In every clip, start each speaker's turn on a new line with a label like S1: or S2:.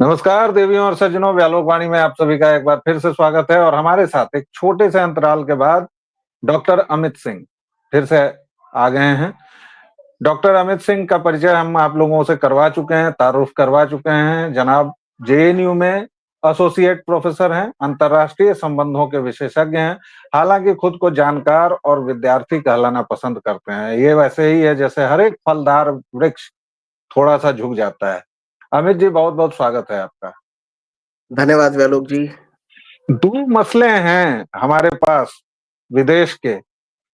S1: नमस्कार देवियों और सज्जनों, व्यालोकवाणी में आप सभी का एक बार फिर से स्वागत है। और हमारे साथ एक छोटे से अंतराल के बाद डॉक्टर अमित सिंह फिर से आ गए हैं। डॉक्टर अमित सिंह का परिचय हम आप लोगों से करवा चुके हैं, तारुफ करवा चुके हैं। जनाब जेएनयू में एसोसिएट प्रोफेसर हैं, अंतर्राष्ट्रीय संबंधों के विशेषज्ञ हैं। हालांकि खुद को जानकार और विद्यार्थी कहलाना पसंद करते हैं। ये वैसे ही है जैसे हर एक फलदार वृक्ष थोड़ा सा झुक जाता है। अमित जी, बहुत बहुत स्वागत है आपका।
S2: धन्यवाद व्यालोक जी।
S1: दो मसले हैं हमारे पास विदेश के।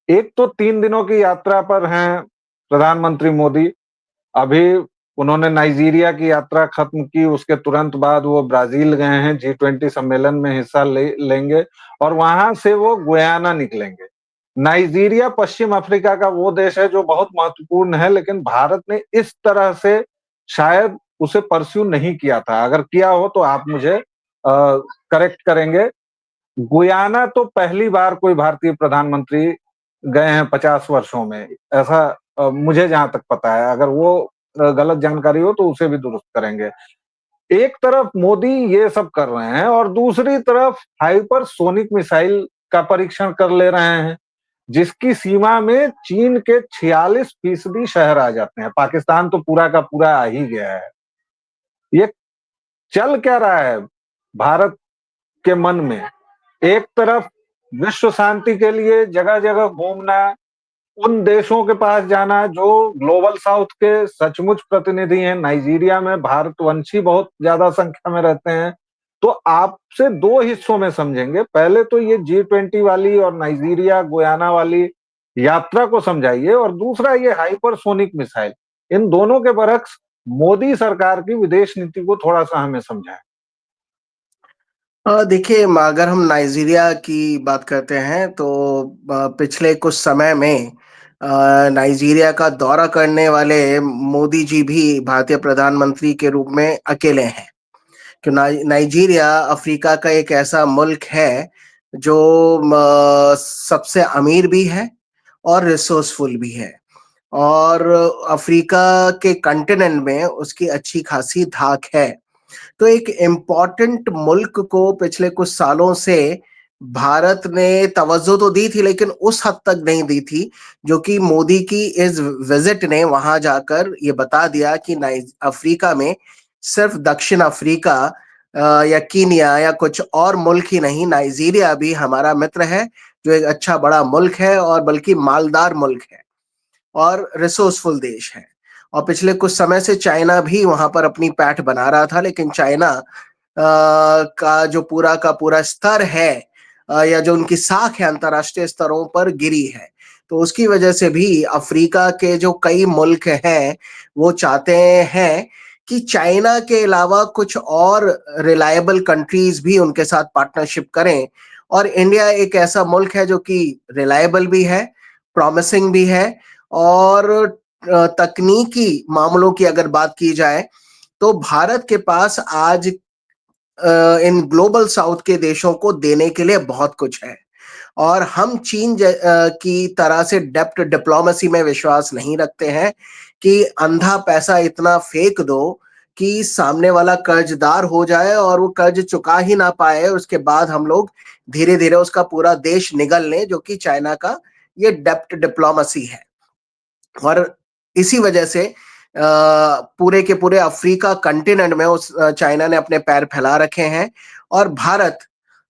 S1: एक तो 3 दिनों की यात्रा पर हैं प्रधानमंत्री मोदी। अभी उन्होंने नाइजीरिया की यात्रा खत्म की, उसके तुरंत बाद वो ब्राजील गए हैं, G20 सम्मेलन में हिस्सा लेंगे और वहां से वो गुयाना निकलेंगे। नाइजीरिया पश्चिम अफ्रीका का वो देश है जो बहुत महत्वपूर्ण है, लेकिन भारत ने इस तरह से शायद उसे परस्यू नहीं किया था। अगर किया हो तो आप मुझे करेक्ट करेंगे। गुयाना तो पहली बार कोई भारतीय प्रधानमंत्री गए हैं 50 वर्षों में, ऐसा मुझे जहां तक पता है। अगर वो गलत जानकारी हो तो उसे भी दुरुस्त करेंगे। एक तरफ मोदी ये सब कर रहे हैं और दूसरी तरफ हाइपरसोनिक मिसाइल का परीक्षण कर ले रहे हैं, जिसकी सीमा में चीन के 46% शहर आ जाते हैं। पाकिस्तान तो पूरा का पूरा आ ही गया है। ये चल क्या रहा है भारत के मन में? एक तरफ विश्व शांति के लिए जगह जगह घूमना, उन देशों के पास जाना जो ग्लोबल साउथ के सचमुच प्रतिनिधि हैं। नाइजीरिया में भारतवंशी बहुत ज्यादा संख्या में रहते हैं। तो आपसे दो हिस्सों में समझेंगे। पहले तो ये G20 वाली और नाइजीरिया गुयाना वाली यात्रा को समझाइए, और दूसरा ये हाइपरसोनिक मिसाइल, इन दोनों के बरक्स मोदी सरकार की विदेश नीति को थोड़ा सा हमें समझाएं।
S2: देखिए, अगर हम नाइजीरिया की बात करते हैं तो पिछले कुछ समय में नाइजीरिया का दौरा करने वाले मोदी जी भी भारतीय प्रधानमंत्री के रूप में अकेले हैं। कि नाइजीरिया अफ्रीका का एक ऐसा मुल्क है जो सबसे अमीर भी है और रिसोर्सफुल भी है, और अफ्रीका के कंटिनेंट में उसकी अच्छी खासी धाक है। तो एक इम्पोर्टेंट मुल्क को पिछले कुछ सालों से भारत ने तवज्जो तो दी थी, लेकिन उस हद तक नहीं दी थी जो कि मोदी की इस विजिट ने वहां जाकर ये बता दिया कि अफ्रीका में सिर्फ दक्षिण अफ्रीका या कीनिया या कुछ और मुल्क ही नहीं, नाइजीरिया भी हमारा मित्र है, जो एक अच्छा बड़ा मुल्क है और बल्कि मालदार मुल्क है और रिसोर्सफुल देश है। और पिछले कुछ समय से चाइना भी वहां पर अपनी पैठ बना रहा था, लेकिन चाइना का जो पूरा का पूरा स्तर है या जो उनकी साख है अंतर्राष्ट्रीय स्तरों पर गिरी है। तो उसकी वजह से भी अफ्रीका के जो कई मुल्क हैं वो चाहते हैं कि चाइना के अलावा कुछ और रिलायबल कंट्रीज भी उनके साथ पार्टनरशिप करें। और इंडिया एक ऐसा मुल्क है जो कि रिलायबल भी है, प्रॉमिसिंग भी है, और तकनीकी मामलों की अगर बात की जाए तो भारत के पास आज इन ग्लोबल साउथ के देशों को देने के लिए बहुत कुछ है। और हम चीन की तरह से डेप्थ डिप्लोमेसी में विश्वास नहीं रखते हैं कि अंधा पैसा इतना फेंक दो कि सामने वाला कर्जदार हो जाए और वो कर्ज चुका ही ना पाए, उसके बाद हम लोग धीरे धीरे उसका पूरा देश निगल लें, जो कि चाइना का ये डेप्थ डिप्लोमेसी है। और इसी वजह से पूरे के पूरे अफ्रीका कंटिनेंट में उस चाइना ने अपने पैर फैला रखे हैं, और भारत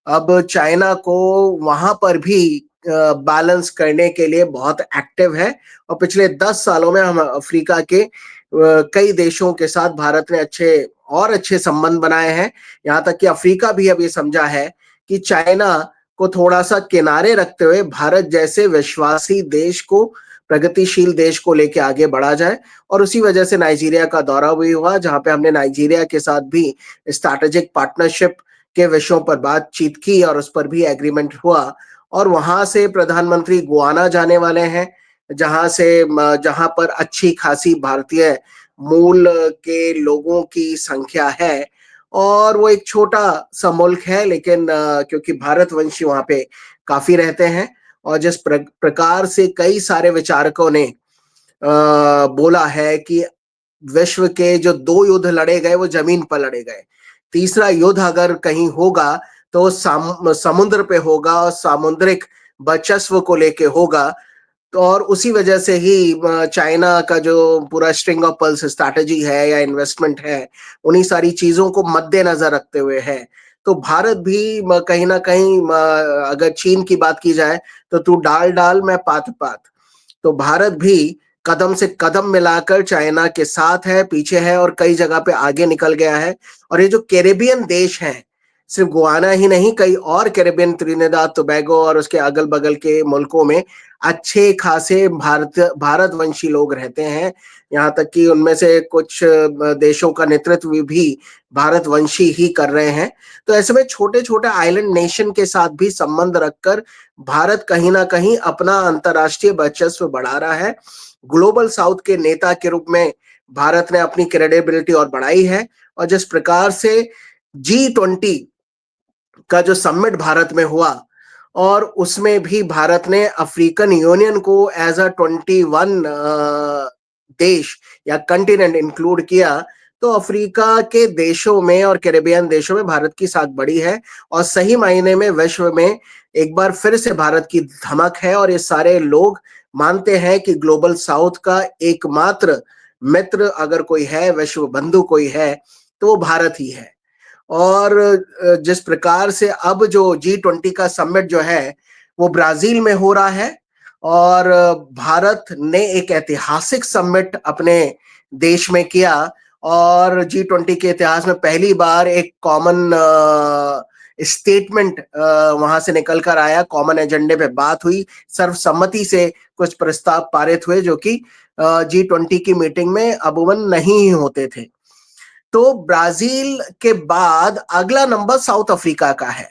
S2: अब चाइना को वहां पर भी बैलेंस करने के लिए बहुत एक्टिव है। और पिछले 10 सालों में हम अफ्रीका के कई देशों के साथ भारत ने अच्छे संबंध बनाए हैं। यहाँ तक कि अफ्रीका भी अब ये समझा है कि चाइना को थोड़ा सा किनारे रखते हुए भारत जैसे विश्वासी देश को, प्रगतिशील देश को लेके आगे बढ़ा जाए। और उसी वजह से नाइजीरिया का दौरा भी हुआ, जहां पे हमने नाइजीरिया के साथ भी स्ट्रैटेजिक पार्टनरशिप के विषयों पर बातचीत की और उस पर भी एग्रीमेंट हुआ। और वहां से प्रधानमंत्री गुआना जाने वाले हैं, जहां पर अच्छी खासी भारतीय मूल के लोगों की संख्या है। और वो एक छोटा सा मुल्क है, लेकिन क्योंकि भारतवंशी वहां पे काफी रहते हैं, और जिस प्रकार से कई सारे विचारकों ने बोला है कि विश्व के जो 2 युद्ध लड़े गए वो जमीन पर लड़े गए, तीसरा युद्ध अगर कहीं होगा तो समुद्र पे होगा और सामुद्रिक वर्चस्व को लेके होगा। तो और उसी वजह से ही चाइना का जो पूरा स्ट्रिंग ऑफ पर्ल्स स्ट्रैटेजी है या इन्वेस्टमेंट है, उन्हीं सारी चीजों को मद्देनजर रखते हुए है। तो भारत भी कहीं ना कहीं अगर चीन की बात की जाए तो तू डाल डाल मैं पात पात, तो भारत भी कदम से कदम मिलाकर चाइना के साथ है, पीछे है और कई जगह पे आगे निकल गया है। और ये जो कैरेबियन देश हैं, सिर्फ गुआना ही नहीं, कई और कैरेबियन, त्रिनिदाद टोबैगो और उसके अगल बगल के मुल्कों में अच्छे खासे भारतवंशी लोग रहते हैं। यहाँ तक कि उनमें से कुछ देशों का नेतृत्व भी भारतवंशी ही कर रहे हैं। तो ऐसे में छोटे छोटे आइलैंड नेशन के साथ भी संबंध रखकर भारत कहीं ना कहीं अपना अंतर्राष्ट्रीय वर्चस्व बढ़ा रहा है। ग्लोबल साउथ के नेता के रूप में भारत ने अपनी क्रेडिबिलिटी और बढ़ाई है। और जिस प्रकार से G20 का जो समिट भारत में हुआ और उसमें भी भारत ने अफ्रीकन यूनियन को एज अ 21 देश या कंटिनेंट इंक्लूड किया, तो अफ्रीका के देशों में और कैरेबियन देशों में भारत की साख बढ़ी है। और सही मायने में विश्व में एक बार फिर से भारत की धमक है और ये सारे लोग मानते हैं कि ग्लोबल साउथ का एकमात्र मित्र अगर कोई है, विश्व बंधु कोई है, तो वो भारत ही है। और जिस प्रकार से अब जो G20 का समिट जो है वो ब्राजील में हो रहा है और भारत ने एक ऐतिहासिक समिट अपने देश में किया और G20 के इतिहास में पहली बार एक कॉमन स्टेटमेंट वहां से निकल कर आया, कॉमन एजेंडे पे बात हुई, सर्वसम्मति से कुछ प्रस्ताव पारित हुए जो कि G20 की मीटिंग में अमूमन नहीं होते थे। तो ब्राजील के बाद अगला नंबर साउथ अफ्रीका का है।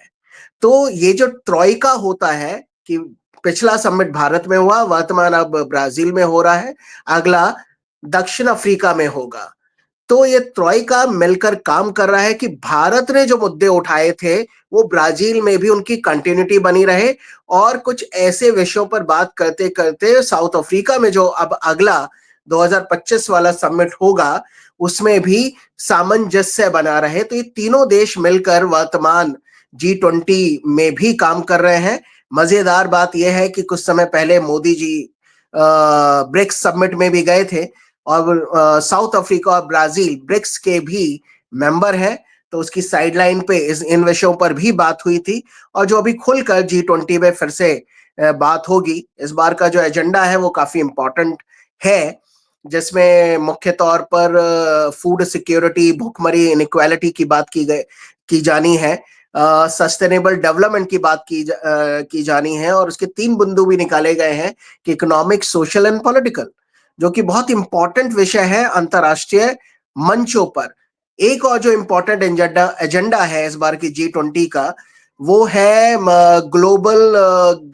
S2: तो ये जो ट्रॉइका होता है कि पिछला समिट भारत में हुआ, वर्तमान अब ब्राजील में हो रहा है, अगला दक्षिण अफ्रीका में होगा। तो ये ट्रॉइका मिलकर काम कर रहा है कि भारत ने जो मुद्दे उठाए थे वो ब्राजील में भी उनकी कंटिन्यूटी बनी रहे और कुछ ऐसे विषयों पर बात करते करते साउथ अफ्रीका में जो अब अगला 2025 वाला समिट होगा उसमें भी सामंजस्य बना रहे। तो ये तीनों देश मिलकर वर्तमान G20 में भी काम कर रहे हैं। मजेदार बात यह है कि कुछ समय पहले मोदी जी ब्रिक्स समिट में भी गए थे और साउथ अफ्रीका और ब्राजील ब्रिक्स के भी मेंबर हैं। तो उसकी साइडलाइन पे इन विषयों पर भी बात हुई थी और जो अभी खुलकर G20 में फिर से बात होगी। इस बार का जो एजेंडा है वो काफी इंपॉर्टेंट है, जिसमें मुख्य तौर पर फूड सिक्योरिटी, भुखमरी, इनइक्वालिटी की बात की जानी है, सस्टेनेबल डेवलपमेंट की बात की जानी है और उसके 3 बिंदु भी निकाले गए हैं कि इकोनॉमिक, सोशल एंड पॉलिटिकल, जो कि बहुत इंपॉर्टेंट विषय है अंतरराष्ट्रीय मंचों पर। एक और जो इंपॉर्टेंट एजेंडा है इस बार की G20 का वो है ग्लोबल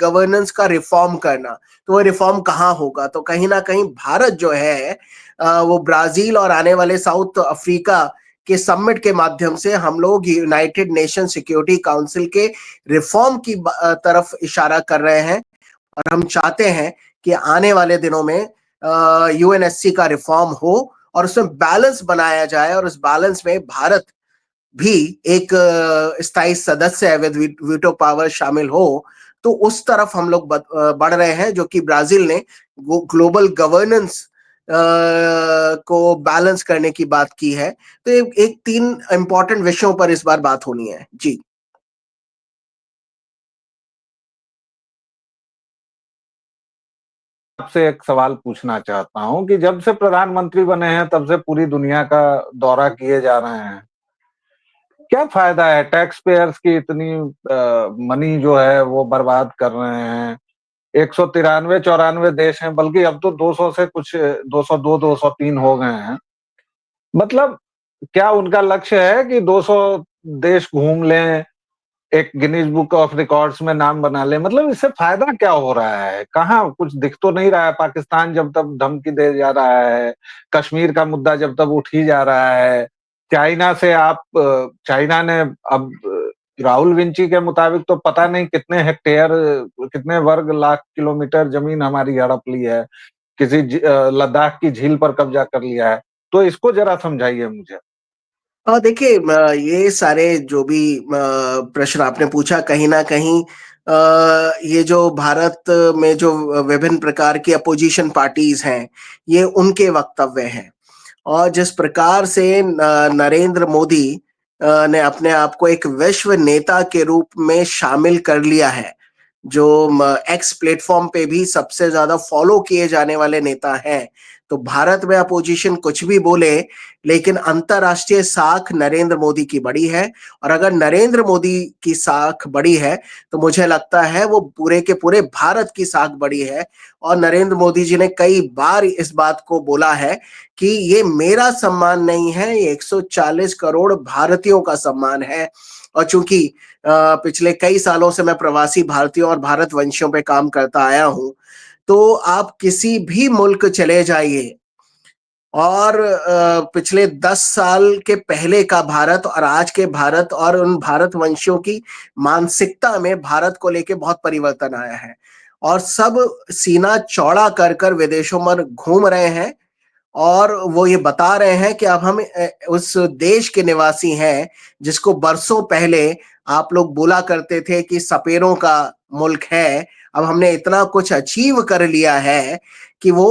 S2: गवर्नेंस का रिफॉर्म करना। तो वो रिफॉर्म कहाँ होगा? तो कहीं ना कहीं भारत जो है वो ब्राजील और आने वाले साउथ अफ्रीका के समिट के माध्यम से हम लोग यूनाइटेड नेशन सिक्योरिटी काउंसिल के रिफॉर्म की तरफ इशारा कर रहे हैं और हम चाहते हैं कि आने वाले दिनों में यूएनएससी का रिफॉर्म हो और उसमें बैलेंस बनाया जाए और उस बैलेंस में भारत भी एक स्थायी सदस्य है विद वीटो पावर शामिल हो। तो उस तरफ हम लोग बढ़ रहे हैं, जो कि ब्राजील ने वो ग्लोबल गवर्नेंस को बैलेंस करने की बात की है। तो एक 3 इंपॉर्टेंट विषयों पर इस बार बात होनी है। जी
S1: आपसे एक सवाल पूछना चाहता हूं कि जब से प्रधानमंत्री बने हैं तब से पूरी दुनिया का दौरा किए जा रहे हैं, क्या फायदा है? टैक्स पेयर्स की इतनी मनी जो है वो बर्बाद कर रहे हैं। 193-94 देश हैं, बल्कि अब तो 200 से कुछ 202 203 हो गए हैं। मतलब क्या उनका लक्ष्य है कि 200 देश घूम लें, एक गिनीज बुक ऑफ रिकॉर्ड्स में नाम बना ले? मतलब इससे फायदा क्या हो रहा है? कहाँ कुछ दिख तो नहीं रहा है। पाकिस्तान जब तब धमकी दे जा रहा है, कश्मीर का मुद्दा जब तब उठ ही जा रहा है, चाइना से चाइना ने अब राहुल विंची के मुताबिक तो पता नहीं कितने हेक्टेयर, कितने वर्ग लाख किलोमीटर जमीन हमारी हड़प ली है, किसी लद्दाख की झील पर कब्जा कर लिया है। तो इसको जरा समझाइए मुझे।
S2: देखिए, ये सारे जो भी प्रश्न आपने पूछा, कहीं न कहीं ये जो भारत में जो विभिन्न प्रकार की अपोज़िशन पार्टीज़ हैं, ये उनके वक्तव्य हैं। और जिस प्रकार से नरेंद्र मोदी ने अपने आप को एक विश्व नेता के रूप में शामिल कर लिया है, जो एक्स प्लेटफॉर्म पे भी सबसे ज्यादा फॉलो किए जाने वाले नेता हैं। तो भारत में अपोजिशन कुछ भी बोले, लेकिन अंतरराष्ट्रीय साख नरेंद्र मोदी की बड़ी है। और अगर नरेंद्र मोदी की साख बड़ी है, तो मुझे लगता है वो पूरे के पूरे भारत की साख बड़ी है। और नरेंद्र मोदी जी ने कई बार इस बात को बोला है कि ये मेरा सम्मान नहीं है, ये 140 करोड़ भारतीयों का सम्मान है। और चूंकि पिछले कई सालों से मैं प्रवासी भारतीयों और भारतवंशियों पे काम करता आया हूं, तो आप किसी भी मुल्क चले जाइए और पिछले 10 साल के पहले का भारत और आज के भारत और उन भारतवंशियों की मानसिकता में भारत को लेके बहुत परिवर्तन आया है। और सब सीना चौड़ा कर कर विदेशों में घूम रहे हैं और वो ये बता रहे हैं कि अब हम उस देश के निवासी हैं जिसको बरसों पहले आप लोग बोला करते थे कि सपेरों का मुल्क है। अब हमने इतना कुछ अचीव कर लिया है कि वो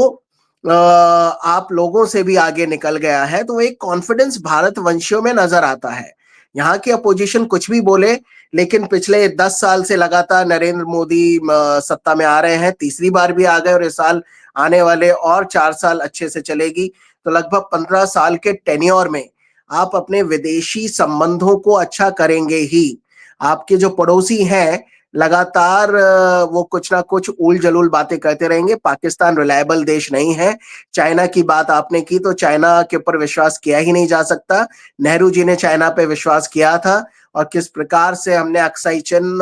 S2: आप लोगों से भी आगे निकल गया है। तो एक कॉन्फिडेंस भारतवंशियों में नजर आता है। यहाँ की अपोजिशन कुछ भी बोले, लेकिन पिछले 10 साल से लगातार नरेंद्र मोदी सत्ता में आ रहे हैं, तीसरी बार भी आ गए और इस साल आने वाले और 4 साल अच्छे से चलेगी। तो लगभग 15 साल के टेन्योर में आप अपने विदेशी संबंधों को अच्छा करेंगे ही। आपके जो पड़ोसी हैं, लगातार वो कुछ ना कुछ उल जलूल बातें करते रहेंगे। पाकिस्तान रिलायबल देश नहीं है। चाइना की बात आपने की, तो चाइना के ऊपर विश्वास किया ही नहीं जा सकता। नेहरू जी ने चाइना पे विश्वास किया था और किस प्रकार से हमने अक्साई चिन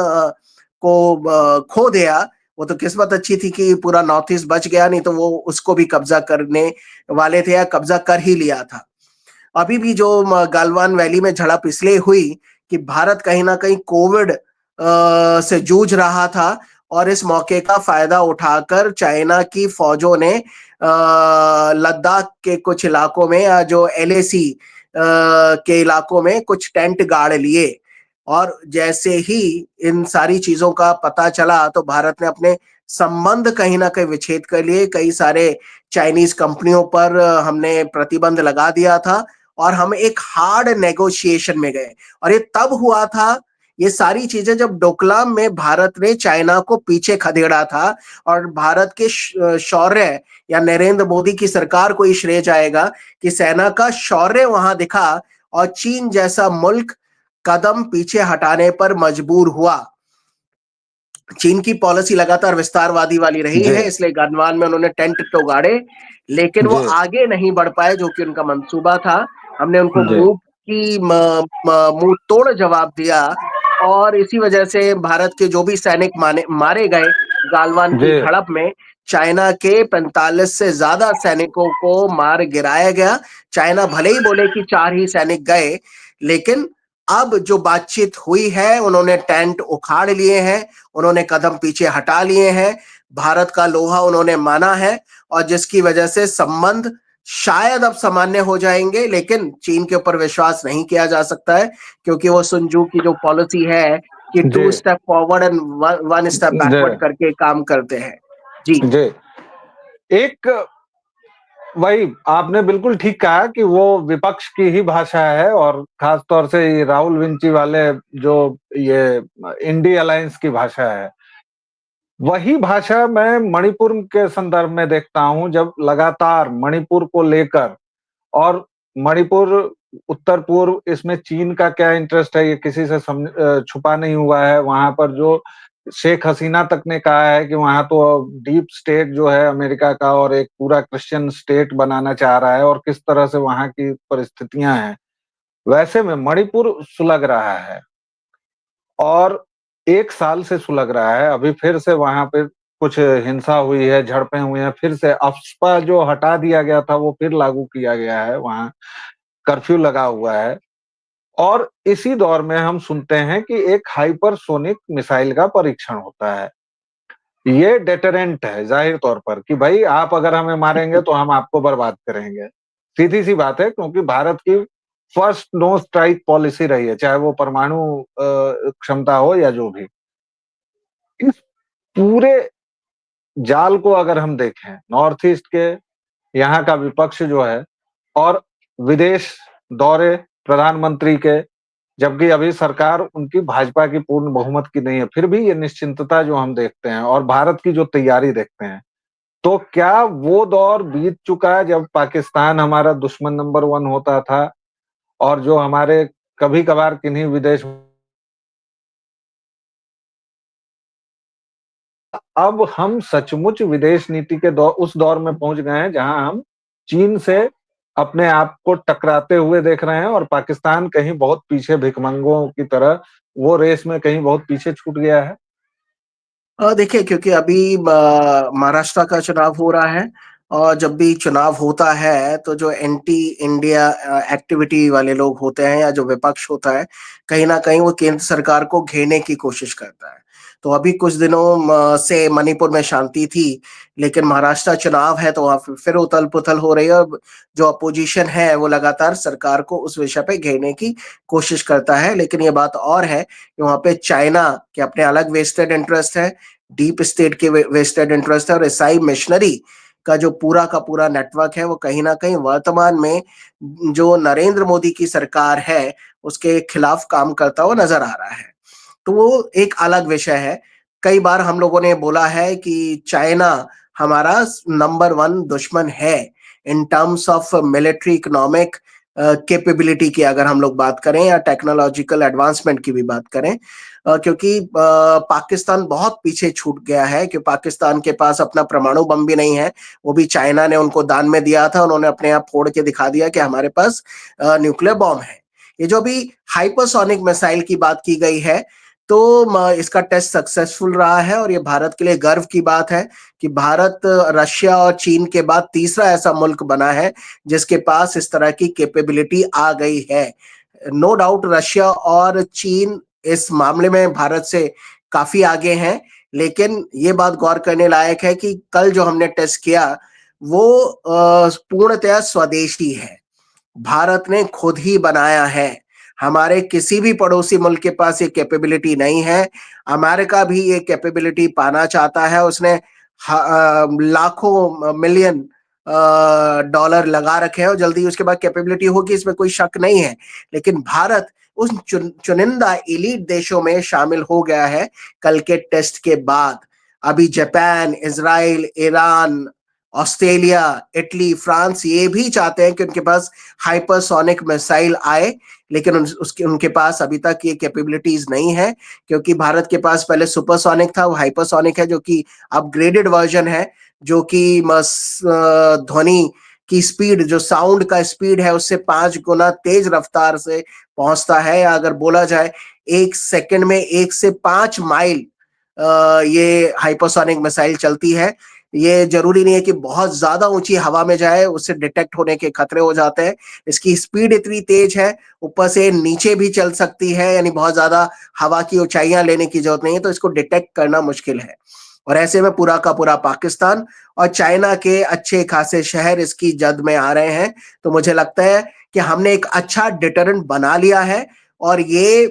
S2: को खो दिया। वो तो किस्मत अच्छी थी कि पूरा नॉर्थ ईस्ट बच गया, नहीं तो वो उसको भी कब्जा करने वाले थे या कब्जा कर ही लिया था। अभी भी जो गालवान वैली में झड़प इसलिए हुई कि भारत कहीं ना कहीं कोविड से जूझ रहा था और इस मौके का फायदा उठाकर चाइना की फौजों ने लद्दाख के कुछ इलाकों में या जो एलएसी के इलाकों में कुछ टेंट गाड़ लिए। और जैसे ही इन सारी चीजों का पता चला, तो भारत ने अपने संबंध कहीं ना कहीं विच्छेद कर लिए। कई सारे चाइनीज कंपनियों पर हमने प्रतिबंध लगा दिया था और हम एक हार्ड नेगोशिएशन में गए। और ये तब हुआ था, ये सारी चीजें जब डोकलाम में भारत ने चाइना को पीछे खदेड़ा था। और भारत के शौर्य या नरेंद्र मोदी की सरकार को ही श्रेय जाएगा कि सेना का शौर्य वहां दिखा और चीन जैसा मुल्क कदम पीछे हटाने पर मजबूर हुआ। चीन की पॉलिसी लगातार विस्तारवादी वाली रही
S1: जी
S2: है, इसलिए गलवान में उन्होंने टेंट तो गाड़े, लेकिन वो
S1: जी
S2: आगे नहीं बढ़ पाए जो कि उनका मंसूबा था। हमने उनको
S1: जी
S2: मुंह की मुंह तोड़ जवाब दिया और इसी वजह से भारत के जो भी सैनिक मारे गए गालवान
S1: जी
S2: की झड़प में, चाइना के 45 से ज्यादा सैनिकों को मार गिराया गया। चाइना भले ही बोले कि 4 ही सैनिक गए, लेकिन अब जो बातचीत हुई है, उन्होंने टेंट उखाड़ लिए हैं, उन्होंने कदम पीछे हटा लिए हैं, भारत का लोहा उन्होंने माना है। और जिसकी वजह से संबंध शायद अब सामान्य हो जाएंगे, लेकिन चीन के ऊपर विश्वास नहीं किया जा सकता है, क्योंकि वो सुनजू की जो पॉलिसी है कि
S1: जी
S2: 2 स्टेप फॉरवर्ड एंड 1 स्टेप
S1: जी
S2: बैकवर्ड करके काम करते हैं। जी।
S1: जी एक वही आपने बिल्कुल ठीक कहा कि वो विपक्ष की ही भाषा है, और खास तौर से ये राहुल विंची वाले जो ये इंडी अलायंस की भाषा है, वही भाषा मैं मणिपुर के संदर्भ में देखता हूं, जब लगातार मणिपुर को लेकर, और मणिपुर उत्तर पूर्व, इसमें चीन का क्या इंटरेस्ट है ये किसी से छुपा नहीं हुआ है। वहां पर जो शेख हसीना तक ने कहा है कि वहां तो डीप स्टेट जो है अमेरिका का, और एक पूरा क्रिश्चियन स्टेट बनाना चाह रहा है, और किस तरह से वहां की परिस्थितियां हैं। वैसे में मणिपुर सुलग रहा है, और 1 साल से सुलग रहा है। अभी फिर से वहां पे कुछ हिंसा हुई है, झड़पें हुई हैं, फिर से अफ्स्पा जो हटा दिया गया था वो फिर लागू किया गया है, वहां कर्फ्यू लगा हुआ है। और इसी दौर में हम सुनते हैं कि एक हाइपरसोनिक मिसाइल का परीक्षण होता है। ये डेटरेंट है जाहिर तौर पर कि भाई आप अगर हमें मारेंगे तो हम आपको बर्बाद करेंगे। सीधी सी बात है, क्योंकि भारत की फर्स्ट नो स्ट्राइक पॉलिसी रही है, चाहे वो परमाणु क्षमता हो या जो भी। इस पूरे जाल को अगर हम देखें, नॉर्थ ईस्ट के यहाँ का विपक्ष जो है और विदेश दौरे प्रधानमंत्री के, जबकि अभी सरकार उनकी भाजपा की पूर्ण बहुमत की नहीं है, फिर भी ये निश्चिंतता जो हम देखते हैं और भारत की जो तैयारी देखते हैं, तो क्या वो दौर बीत चुका है जब पाकिस्तान हमारा दुश्मन नंबर 1 होता था और जो हमारे कभी-कभार किन्हीं विदेश, अब हम सचमुच विदेश नीति के उस दौर में पहुंच गए हैं जहां हम चीन से अपने आप को टकराते हुए देख रहे हैं और पाकिस्तान कहीं बहुत पीछे, भिखमंगों की तरह वो रेस में कहीं बहुत पीछे छूट गया है।
S2: देखिए, क्योंकि अभी महाराष्ट्र का चुनाव हो रहा है और जब भी चुनाव होता है तो जो एंटी इंडिया एक्टिविटी वाले लोग होते हैं या जो विपक्ष होता है, कहीं न कहीं वो केंद्र सरकार को घेरने की कोशिश करता है। तो अभी कुछ दिनों से मणिपुर में शांति थी, लेकिन महाराष्ट्र चुनाव है तो वहाँ फिर उथल-पुथल हो रही है और जो अपोज़िशन है वो लगातार सरकार को उस विषय पे घेरने की कोशिश करता है। लेकिन ये बात और है कि वहाँ पे चाइना के अपने अलग वेस्टेड इंटरेस्ट है, डीप स्टेट के वेस्टेड इंटरेस्ट है और ईसाई मिशनरी का जो पूरा का पूरा नेटवर्क है वो कहीं न कहीं वर्तमान में जो नरेंद्र मोदी की सरकार है, उसके खिलाफ काम करता हुआ नज़र आ रहा है। तो वो एक अलग विषय है। कई बार हम लोगों ने बोला है कि चाइना हमारा नंबर 1 दुश्मन है in terms of military economic capability की अगर हम लोग बात करें या टेक्नोलॉजिकल एडवांसमेंट की भी बात करें, क्योंकि पाकिस्तान बहुत पीछे छूट गया है कि पाकिस्तान के पास अपना परमाणु बम भी नहीं है, वो भी चाइना ने उनको दान में दिया था, उन्होंने अपने आप फोड़ के दिखा दिया कि हमारे पास न्यूक्लियर बॉम्ब है। ये जो अभी हाइपरसोनिक मिसाइल की बात की गई है, तो इसका टेस्ट सक्सेसफुल रहा है और ये भारत के लिए गर्व की बात है कि भारत रशिया और चीन के बाद तीसरा ऐसा मुल्क बना है जिसके पास इस तरह की कैपेबिलिटी आ गई है। नो डाउट रशिया और चीन इस मामले में भारत से काफी आगे हैं, लेकिन ये बात गौर करने लायक है कि कल जो हमने टेस्ट किया वो पूर्णतया स्वदेशी है। भारत ने खुद ही बनाया है। हमारे किसी भी पड़ोसी मुल्क के पास ये कैपेबिलिटी नहीं है। अमेरिका भी ये कैपेबिलिटी पाना चाहता है। उसने लाखों मिलियन डॉलर लगा रखे हैं और जल्दी उसके बाद कैपेबिलिटी होगी, इसमें कोई शक नहीं है। लेकिन भारत उस चुनिंदा एलीट देशों में शामिल हो गया है कल के टेस्ट के बाद। अभी Japan, Israel, Iran, Australia, Italy, France ये भी चाहते हैं कि उनके पास हाइपरसोनिक मिसाइल आए, लेकिन उसके उनके पास अभी तक ये कैपेबिलिटीज नहीं है, क्योंकि भारत के पास पहले सुपरसोनिक था, वो हाइपरसोनिक है जो कि अपग्रेडेड वर्जन है, जो कि ध्वनि की स्पीड, जो साउंड का स्पीड है उससे 5 गुना तेज रफ्तार से पहुंचता है, या अगर बोला जाए 1 सेकंड में 1 से 5 माइल ये हाइपरसोनिक मिसाइल चलती है। ये जरूरी नहीं है कि बहुत ज्यादा ऊंची हवा में जाए, उससे डिटेक्ट होने के खतरे हो जाते हैं। इसकी स्पीड इतनी तेज है, ऊपर से नीचे भी चल सकती है, यानी बहुत ज्यादा हवा की ऊंचाइयां लेने की जरूरत नहीं है, तो इसको डिटेक्ट करना मुश्किल है। और ऐसे में पूरा का पूरा पाकिस्तान और चाइना के अच्छे खासे शहर इसकी जद में आ रहे हैं। तो मुझे लगता है कि हमने एक अच्छा डिटरेंट बना लिया है और ये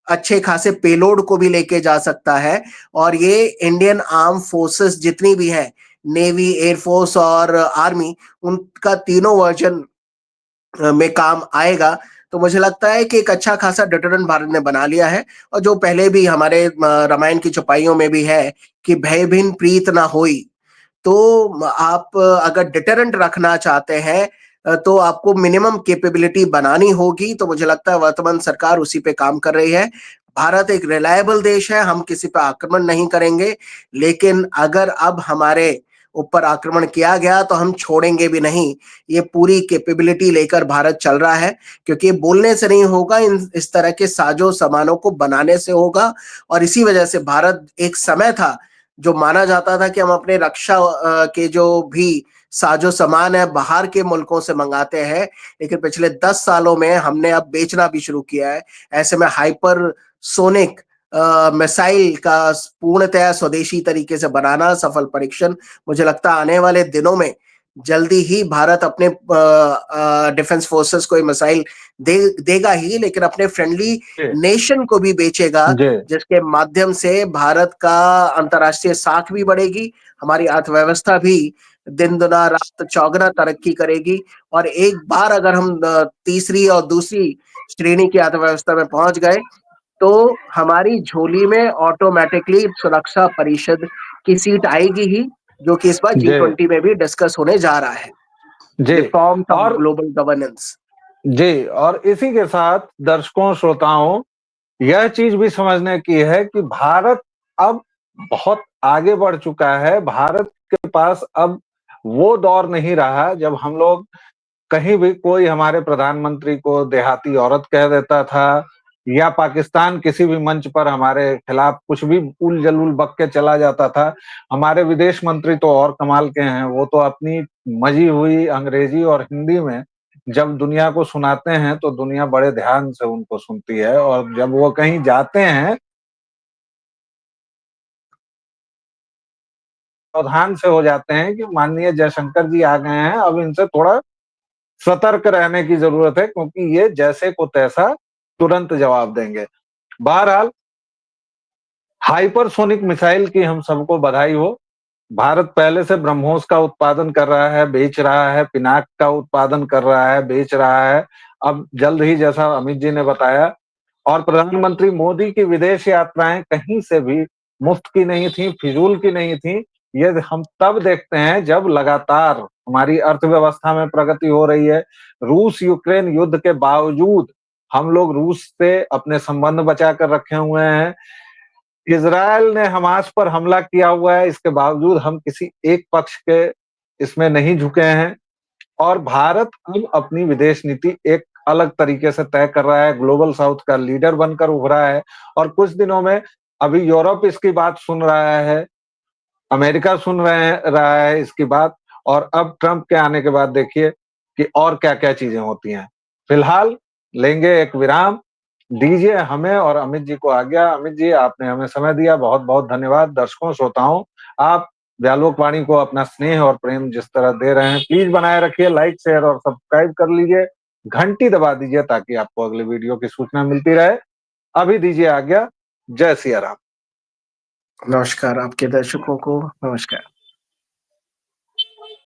S2: अच्छे खासे पेलोड को भी लेके जा सकता है और ये इंडियन आर्म फोर्सेस जितनी भी हैं, नेवी, एयरफोर्स और आर्मी, उनका तीनों वर्जन में काम आएगा। तो मुझे लगता है कि एक अच्छा खासा डिटरेंट भारत ने बना लिया है और जो पहले भी हमारे रामायण की चौपाइयों में भी है कि भय भिन्न प्रीत ना होई। तो आप अगर डिटरेंट रखना चाहते हैं तो आपको मिनिमम कैपेबिलिटी बनानी होगी। तो मुझे लगता है वर्तमान सरकार उसी पे काम कर रही है। भारत एक रिलायबल देश है, हम किसी पे आक्रमण नहीं करेंगे, लेकिन अगर अब हमारे ऊपर आक्रमण किया गया तो हम छोड़ेंगे भी नहीं। ये पूरी कैपेबिलिटी लेकर भारत चल रहा है, क्योंकि बोलने से नहीं होगा, इस तरह के साजो सामानों को बनाने से होगा। और इसी वजह से भारत, एक समय था जो माना जाता था कि हम अपने रक्षा के जो भी साजो सामान है बाहर के मुल्कों से मंगाते हैं, लेकिन पिछले 10 सालों में हमने अब बेचना भी शुरू किया है। ऐसे में हाइपर सोनिक मिसाइल का पूर्णतया स्वदेशी तरीके से बनाना, सफल परीक्षण, मुझे लगता है आने वाले दिनों में जल्दी ही भारत अपने डिफेंस फोर्सेस को ये मिसाइल देगा ही, लेकिन अपने फ्रेंडली नेशन को भी बेचेगा, जिसके माध्यम से भारत का अंतर्राष्ट्रीय साख भी बढ़ेगी, हमारी अर्थव्यवस्था भी दिन दुना रात चौगुना तरक्की करेगी। और एक बार अगर हम तीसरी और दूसरी श्रेणी की अर्थव्यवस्था में पहुंच गए, तो हमारी झोली में ऑटोमेटिकली सुरक्षा परिषद की सीट आएगी ही, जो कि इस बार G20 में भी डिस्कस होने जा रहा है, रिफॉर्म ऑफ ग्लोबल गवर्नेंस।
S1: जी, और इसी के साथ दर्शकों श्रोताओं यह चीज भी समझने की है कि भारत अब बहुत आगे बढ़ चुका है। भारत के पास अब वो दौर नहीं रहा जब हम लोग कहीं भी कोई हमारे प्रधानमंत्री को देहाती औरत कह देता था, या पाकिस्तान किसी भी मंच पर हमारे खिलाफ कुछ भी उल जलूल बक के चला जाता था। हमारे विदेश मंत्री तो और कमाल के हैं, वो तो अपनी मजी हुई अंग्रेजी और हिंदी में जब दुनिया को सुनाते हैं तो दुनिया बड़े ध्यान से उनको सुनती है, और जब वो कहीं जाते हैं सावधान से हो जाते हैं कि माननीय जयशंकर जी आ गए हैं, अब इनसे थोड़ा सतर्क रहने की जरूरत है, क्योंकि ये जैसे को तैसा तुरंत जवाब देंगे। बहरहाल हाइपरसोनिक मिसाइल की हम सबको बधाई हो। भारत पहले से ब्रह्मोस का उत्पादन कर रहा है, बेच रहा है, पिनाक का उत्पादन कर रहा है, बेच रहा है। अब जल्द ही, जैसा अमित जी ने बताया, और प्रधानमंत्री मोदी की विदेश यात्राएं कहीं से भी मुफ्त की नहीं थी, फिजूल की नहीं थी। ये हम तब देखते हैं जब लगातार हमारी अर्थव्यवस्था में प्रगति हो रही है। रूस यूक्रेन युद्ध के बावजूद हम लोग रूस से अपने संबंध बचा कर रखे हुए हैं। इजरायल ने हमास पर हमला किया हुआ है, इसके बावजूद हम किसी एक पक्ष के इसमें नहीं झुके हैं। और भारत अब अपनी विदेश नीति एक अलग तरीके से तय कर रहा है, ग्लोबल साउथ का लीडर बनकर उभरा है। और कुछ दिनों में अभी यूरोप इसकी बात सुन रहा है, अमेरिका सुन रहा है इसकी बात, और अब ट्रंप के आने के बाद देखिए कि और क्या-क्या चीजें होती हैं। फिलहाल लेंगे एक विराम, दीजिए हमें और अमित जी को आज्ञा। अमित जी, आपने हमें समय दिया, बहुत-बहुत धन्यवाद। दर्शकों श्रोताओं, आप व्यालोक वाणी को अपना स्नेह और प्रेम जिस तरह दे रहे हैं, प्लीज बनाए रखिए, लाइक शेयर और सब्सक्राइब कर लीजिए, घंटी दबा दीजिए ताकि आपको अगले वीडियो की सूचना मिलती रहे। अभी दीजिए आज्ञा। जय सिया राम।
S2: नमस्कार आपके दर्शकों को, नमस्कार।